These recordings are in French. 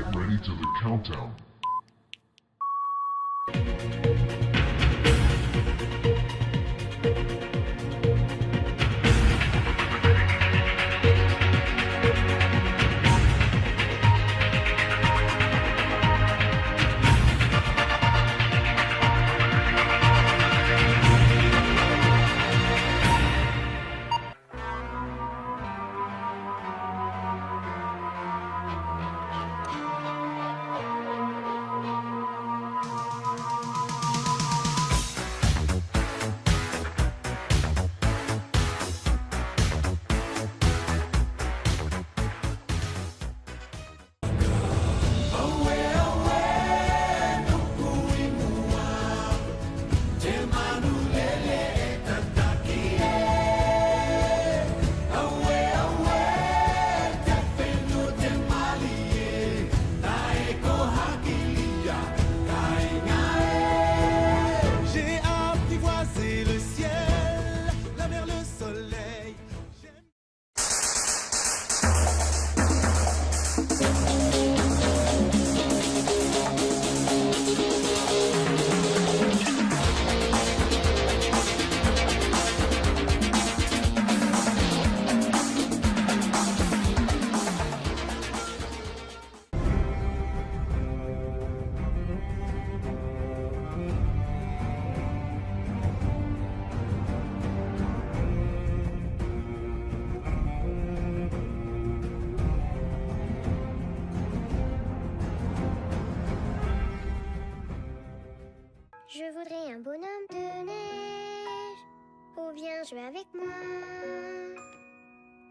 Get ready to the countdown. Je voudrais un bonhomme de neige. Oh, viens jouer avec moi.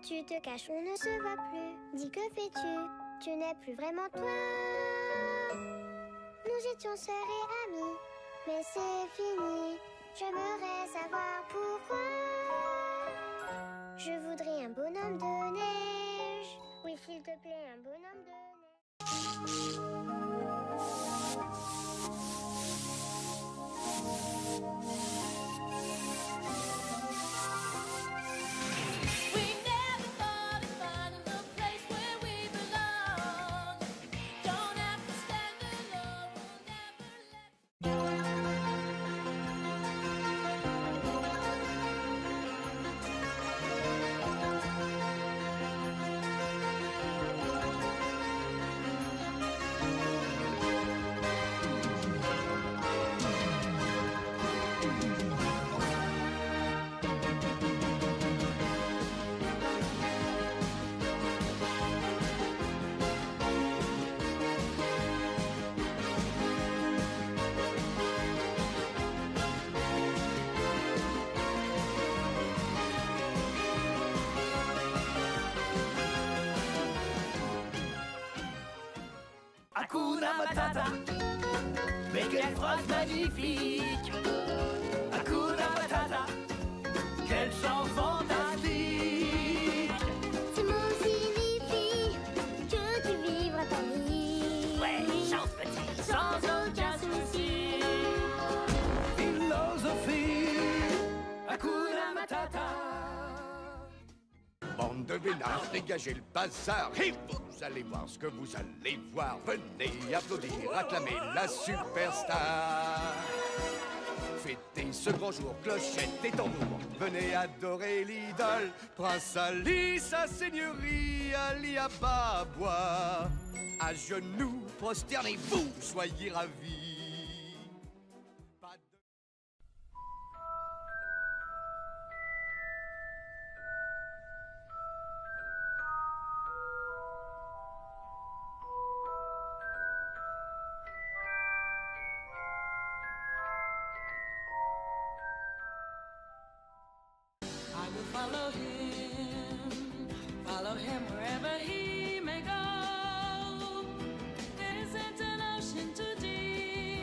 Tu te caches, on ne se voit plus. Dis, que fais-tu? Tu n'es plus vraiment toi. Nous étions sœurs et amis, mais c'est fini. J'aimerais savoir pourquoi. Je voudrais un bonhomme de neige. Oui, s'il te plaît, un bonhomme de neige. Hakuna Matata, mais quelle phrase magnifique! Hakuna Matata, quel chant fantastique! Ce mot signifie que tu vivras ta vie. Ouais, chance petit, sans aucun souci. Philosophie, Hakuna Matata. Bande de vénards, dégagez le bazar et vous allez voir ce que vous allez voir. Venez applaudir, acclamer la superstar. Fêtez ce grand jour, clochette et tambour. Venez adorer l'idole, Prince Ali, sa seigneurie, Ali Ababa. À genoux, prosternez-vous, soyez ravis. Follow him wherever he may go. There isn't an ocean too deep.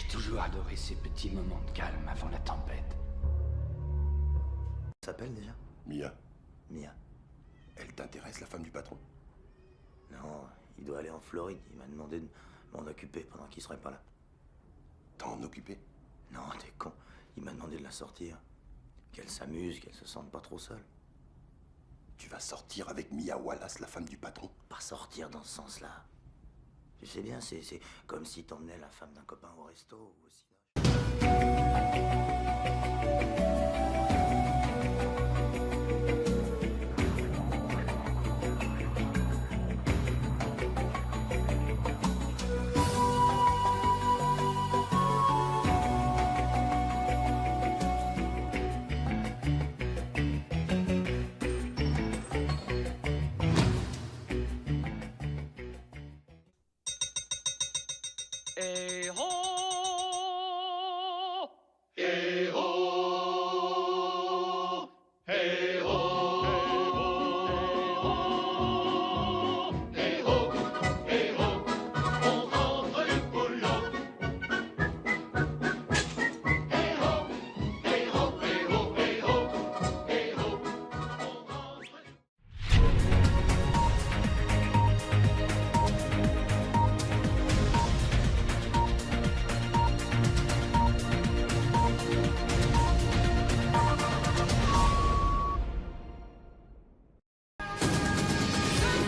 toujours adoré ces petits moments de calme avant la tempête. S'appelle déjà? Mia, Mia. elle t'intéresse, la femme du patron? Non, il doit aller en Floride. Il m'a demandé de m'en occuper pendant qu'il serait pas là. T'en occuper? Non, t'es con. Il m'a demandé de la sortir. Qu'elle s'amuse, qu'elle se sente pas trop seule. Tu vas sortir avec Mia Wallace, la femme du patron? Pas sortir dans ce sens-là. Tu sais bien, c'est comme si t'emmenais la femme d'un copain au resto ou au cinéma. Hey ho! Hey ho, hey ho, hey ho, hey ho, on rentre du boulot. Hey ho, hey ho, hey ho, hey ho, hey ho, on rentre du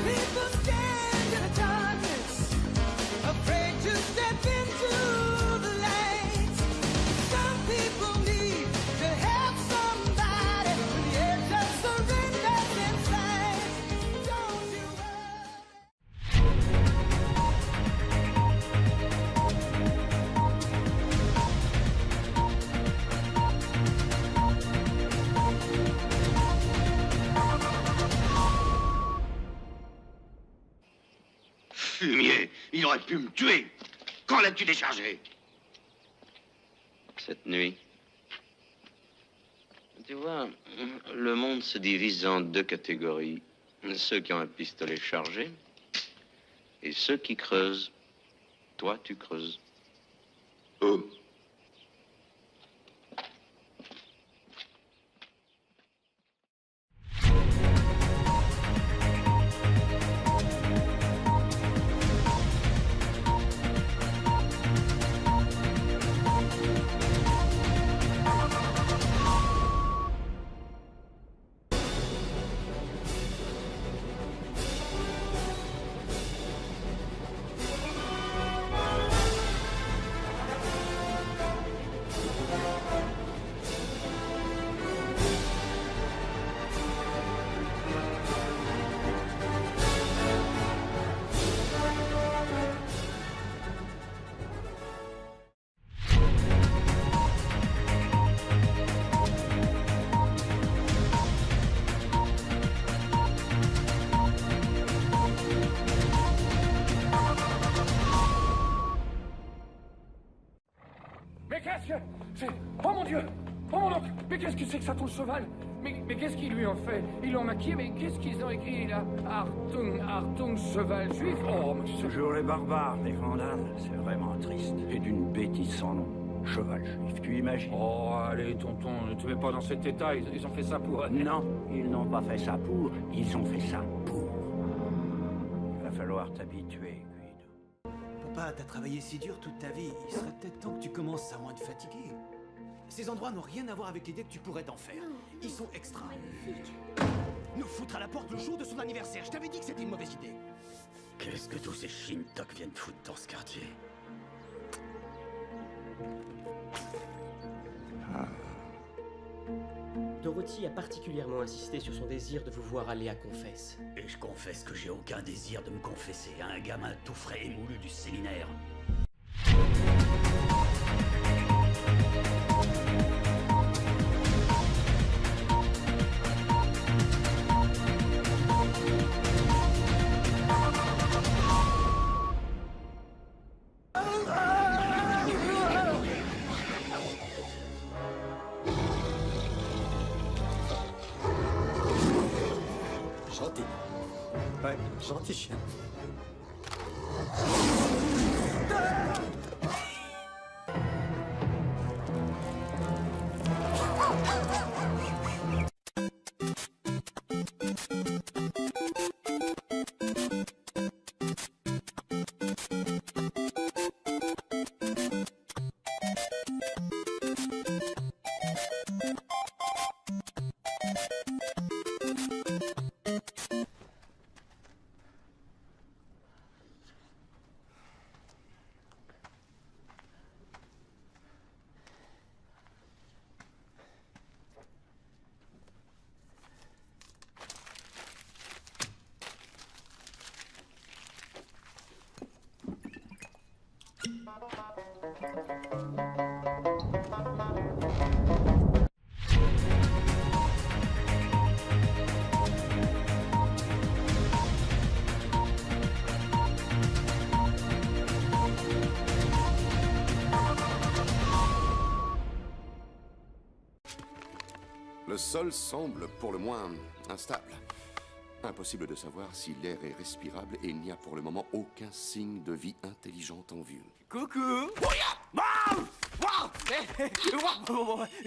People stand in the darkness, afraid to step into the light. Some people need to have somebody when the edge of surrender's inside. Don't you worry. fumier. Il aurait pu me tuer. Quand l'as-tu déchargé? Cette nuit. Tu vois, le monde se divise en deux catégories. Ceux qui ont un pistolet chargé et ceux qui creusent. Toi, tu creuses. Où? Mais qu'est-ce que... Oh mon Dieu! Oh mon oncle! Mais qu'est-ce que c'est que ça, ton cheval? Mais qu'est-ce qu'ils lui ont fait? Ils l'ont maquillé, mais qu'est-ce qu'ils ont écrit là? Artung, cheval juif? Oh, mais ce... Toujours les barbares, les vandales, c'est vraiment triste. Et d'une bêtise sans nom. Cheval juif, tu imagines? Oh, allez, tonton, ne te mets pas dans cet état, ils ont fait ça pour... Non, ils n'ont pas fait ça pour, ils ont fait ça pour. Il va falloir t'habituer, Guido. Papa, t'as travaillé si dur toute ta vie, il serait peut-être temps que tu commences à moins te fatiguer. Ces endroits n'ont rien à voir avec l'idée que tu pourrais t'en faire. Ils sont extra. Nous foutre à la porte le jour de son anniversaire, je t'avais dit que c'était une mauvaise idée. Qu'est-ce que tous ces shintok viennent foutre dans ce quartier? Dorothy a particulièrement insisté sur son désir de vous voir aller à Confesse. Et je confesse que j'ai aucun désir de me confesser à un gamin tout frais et moulu du séminaire. Gentil. Ouais, gentil chien. Le sol semble pour le moins instable. Impossible de savoir si l'air est respirable et il n'y a pour le moment aucun signe de vie intelligente en vue. Coucou.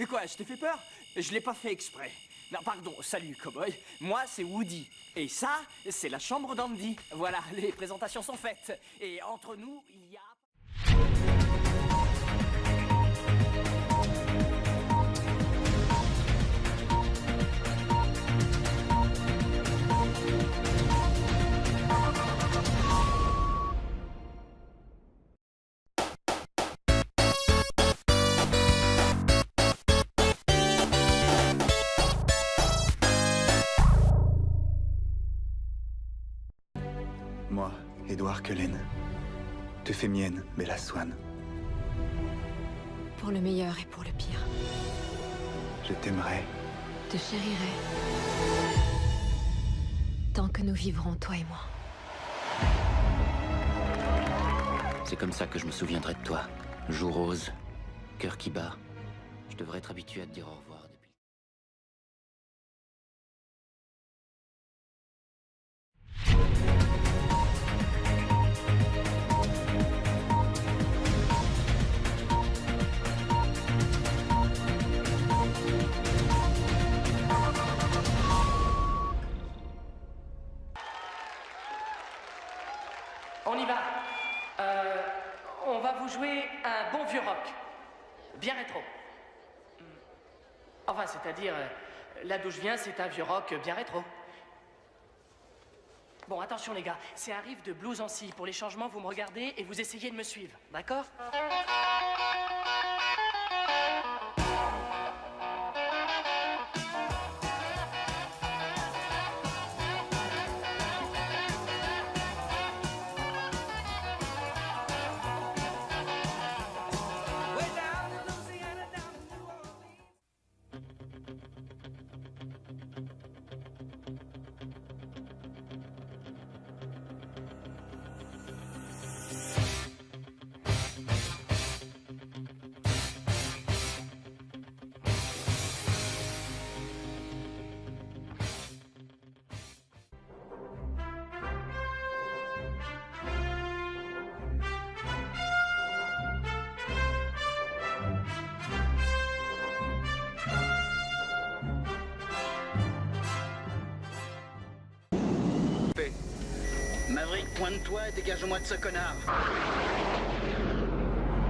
Quoi, je t'ai fait peur? Je l'ai pas fait exprès. Non, pardon, salut, cowboy. Moi, c'est Woody. Et ça, c'est la chambre d'Andy. Voilà, les présentations sont faites. Et entre nous, il y a... Moi, Edward Cullen, te fais mienne, Bella Swan. Pour le meilleur et pour le pire. Je t'aimerai. Te chérirai. Tant que nous vivrons, toi et moi. C'est comme ça que je me souviendrai de toi. Joue rose, cœur qui bat. Je devrais être habitué à te dire au revoir depuis. On y va. On va vous jouer un bon vieux rock. Bien rétro. Enfin, c'est-à-dire, là d'où je viens, c'est un vieux rock bien rétro. Bon, attention les gars, c'est un riff de blues en si. Pour les changements, vous me regardez et vous essayez de me suivre, d'accord ? Maverick, pointe-toi et dégage-moi de ce connard.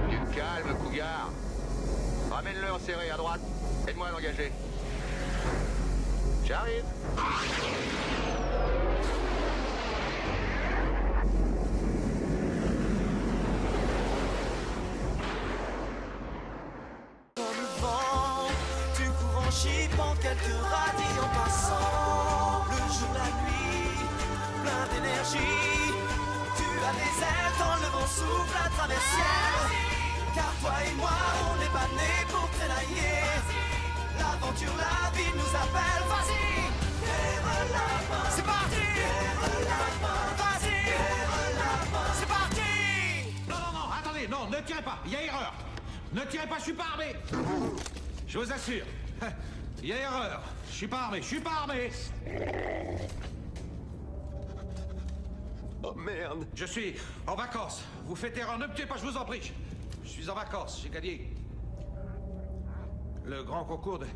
Du calme, Cougar. Ramène-le en serré à droite. Aide-moi à l'engager. J'arrive. Comme le vent, tu cours en chipant quelques radis en passant. Le jour, la nuit, plein d'énergie. Tu as les ailes quand le vent souffle à travers le ciel. Car toi et moi, on n'est pas nés pour crénailler. L'aventure, la vie nous appelle. Vas-y, c'est parti. Vas-y, c'est parti. Non, attendez, non, ne tirez pas, il y a erreur. Ne tirez pas, je suis pas armé. Je vous assure, il y a erreur. Je suis pas armé. Oh merde. Je suis en vacances. Vous faites erreur, ne me tuez pas, je vous en prie. Je suis en vacances, j'ai gagné le grand concours de...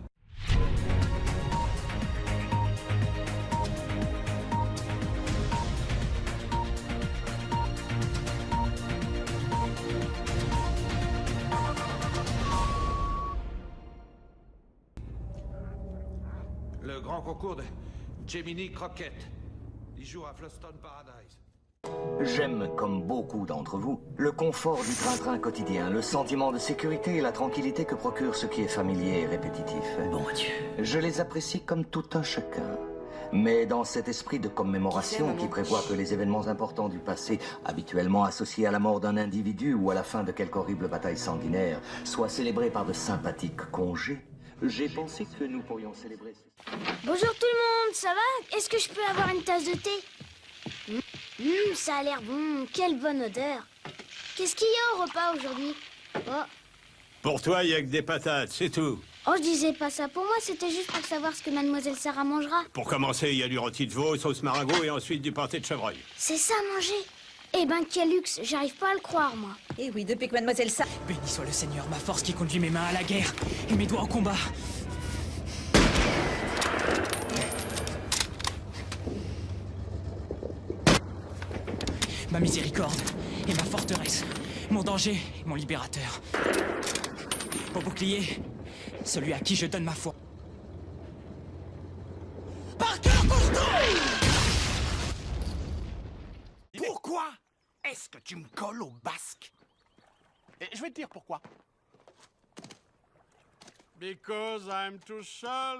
Le grand concours de Gemini Croquette. Il joue à Flushton Paradise. J'aime, comme beaucoup d'entre vous, le confort du train-train quotidien, le sentiment de sécurité et la tranquillité que procure ce qui est familier et répétitif. Bon Dieu. Je les apprécie comme tout un chacun. Mais dans cet esprit de commémoration qui prévoit que les événements importants du passé, habituellement associés à la mort d'un individu ou à la fin de quelque horrible bataille sanguinaire, soient célébrés par de sympathiques congés, j'ai pensé que nous pourrions célébrer... Bonjour tout le monde, ça va? Est-ce que je peux avoir une tasse de thé? Ça a l'air bon, quelle bonne odeur. Qu'est-ce qu'il y a au repas aujourd'hui? Oh. Pour toi, il y a que des patates, c'est tout. Oh, je disais pas ça pour moi, c'était juste pour savoir ce que mademoiselle Sarah mangera. Pour commencer, il y a du rôti de veau, sauce maringot et ensuite du pâté de chevreuil. C'est ça, manger? Eh ben, quel luxe, j'arrive pas à le croire, moi. Et oui, depuis que mademoiselle Sarah... Béni soit le Seigneur, ma force qui conduit mes mains à la guerre et mes doigts au combat. Ma miséricorde est ma forteresse, mon danger, mon libérateur. Au bouclier, celui à qui je donne ma foi. Parker Boston! Pourquoi est-ce que tu me colles au basque? Je vais te dire pourquoi. Because I'm tout seul.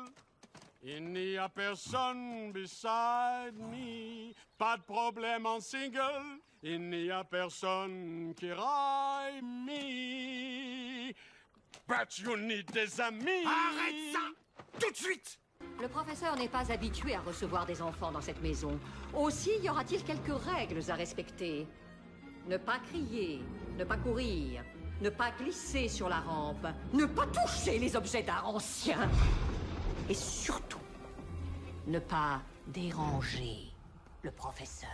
Il n'y a personne beside me. Pas de problème en single. Il n'y a personne qui raille me. But you need des amis. Arrête ça! Tout de suite! Le professeur n'est pas habitué à recevoir des enfants dans cette maison. Aussi, y aura-t-il quelques règles à respecter? Ne pas crier, ne pas courir, ne pas glisser sur la rampe, ne pas toucher les objets d'art anciens. Et surtout, ne pas déranger le professeur.